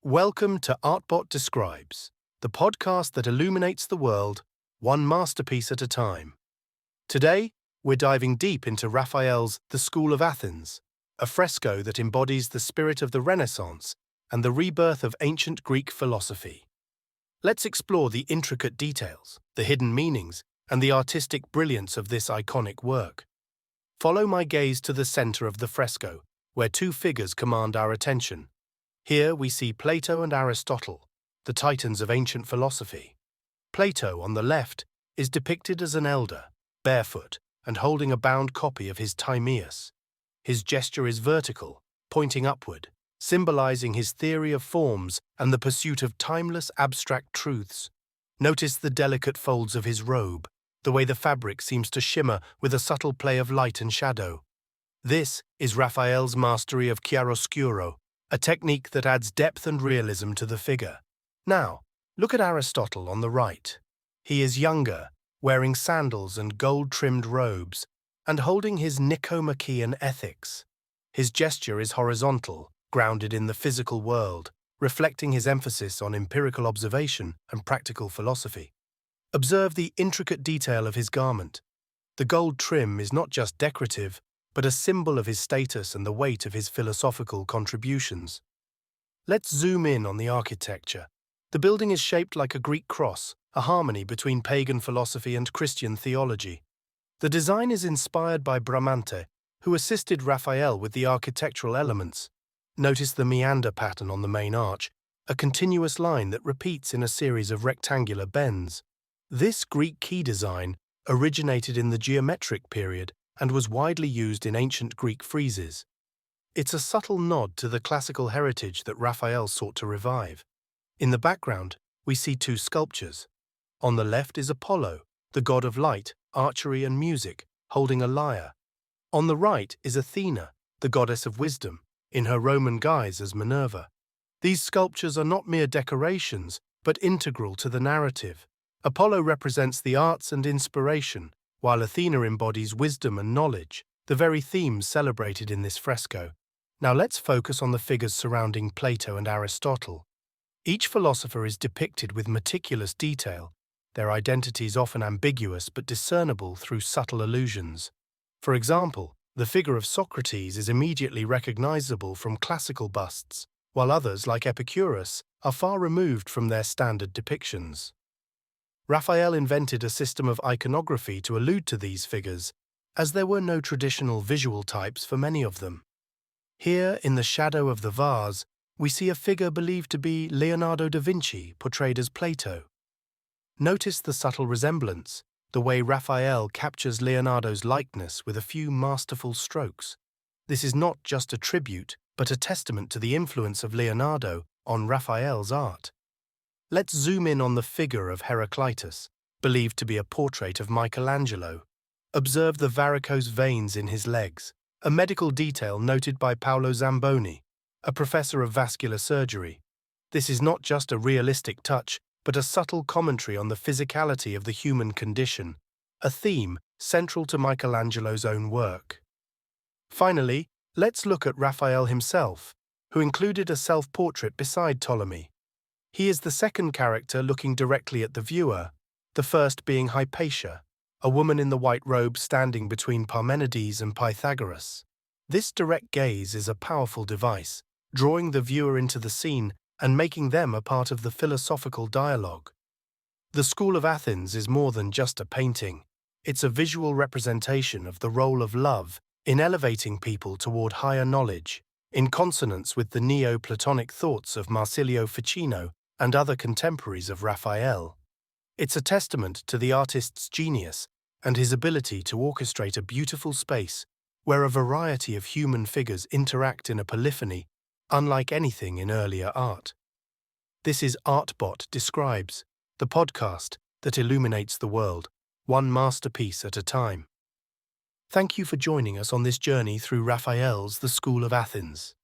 Welcome to Artbot Describes, the podcast that illuminates the world, one masterpiece at a time. Today, we're diving deep into Raphael's The School of Athens, a fresco that embodies the spirit of the Renaissance and the rebirth of ancient Greek philosophy. Let's explore the intricate details, the hidden meanings, and the artistic brilliance of this iconic work. Follow my gaze to the center of the fresco, where two figures command our attention. Here we see Plato and Aristotle, the titans of ancient philosophy. Plato, on the left, is depicted as an elder, barefoot, and holding a bound copy of his Timaeus. His gesture is vertical, pointing upward, symbolizing his theory of forms and the pursuit of timeless abstract truths. Notice the delicate folds of his robe, the way the fabric seems to shimmer with a subtle play of light and shadow. This is Raphael's mastery of chiaroscuro, a technique that adds depth and realism to the figure. Now, look at Aristotle on the right. He is younger, wearing sandals and gold-trimmed robes, and holding his Nicomachean Ethics. His gesture is horizontal, grounded in the physical world, reflecting his emphasis on empirical observation and practical philosophy. Observe the intricate detail of his garment. The gold trim is not just decorative, but a symbol of his status and the weight of his philosophical contributions. Let's zoom in on the architecture. The building is shaped like a Greek cross, a harmony between pagan philosophy and Christian theology. The design is inspired by Bramante, who assisted Raphael with the architectural elements. Notice the meander pattern on the main arch, a continuous line that repeats in a series of rectangular bends. This Greek key design originated in the geometric period and was widely used in ancient Greek friezes. It's a subtle nod to the classical heritage that Raphael sought to revive. In the background, we see two sculptures. On the left is Apollo, the god of light, archery and music, holding a lyre. On the right is Athena, the goddess of wisdom, in her Roman guise as Minerva. These sculptures are not mere decorations, but integral to the narrative. Apollo represents the arts and inspiration, while Athena embodies wisdom and knowledge, the very themes celebrated in this fresco. Now let's focus on the figures surrounding Plato and Aristotle. Each philosopher is depicted with meticulous detail, their identities often ambiguous but discernible through subtle allusions. For example, the figure of Socrates is immediately recognizable from classical busts, while others, like Epicurus, are far removed from their standard depictions. Raphael invented a system of iconography to allude to these figures, as there were no traditional visual types for many of them. Here, in the shadow of the vase, we see a figure believed to be Leonardo da Vinci, portrayed as Plato. Notice the subtle resemblance, the way Raphael captures Leonardo's likeness with a few masterful strokes. This is not just a tribute, but a testament to the influence of Leonardo on Raphael's art. Let's zoom in on the figure of Heraclitus, believed to be a portrait of Michelangelo. Observe the varicose veins in his legs, a medical detail noted by Paolo Zamboni, a professor of vascular surgery. This is not just a realistic touch, but a subtle commentary on the physicality of the human condition, a theme central to Michelangelo's own work. Finally, let's look at Raphael himself, who included a self-portrait beside Ptolemy. He is the second character looking directly at the viewer, the first being Hypatia, a woman in the white robe standing between Parmenides and Pythagoras. This direct gaze is a powerful device, drawing the viewer into the scene and making them a part of the philosophical dialogue. The School of Athens is more than just a painting. It's a visual representation of the role of love in elevating people toward higher knowledge, in consonance with the Neo-Platonic thoughts of Marsilio Ficino and other contemporaries of Raphael. It's a testament to the artist's genius and his ability to orchestrate a beautiful space where a variety of human figures interact in a polyphony unlike anything in earlier art. This is Artbot Describes, the podcast that illuminates the world, one masterpiece at a time. Thank you for joining us on this journey through Raphael's The School of Athens.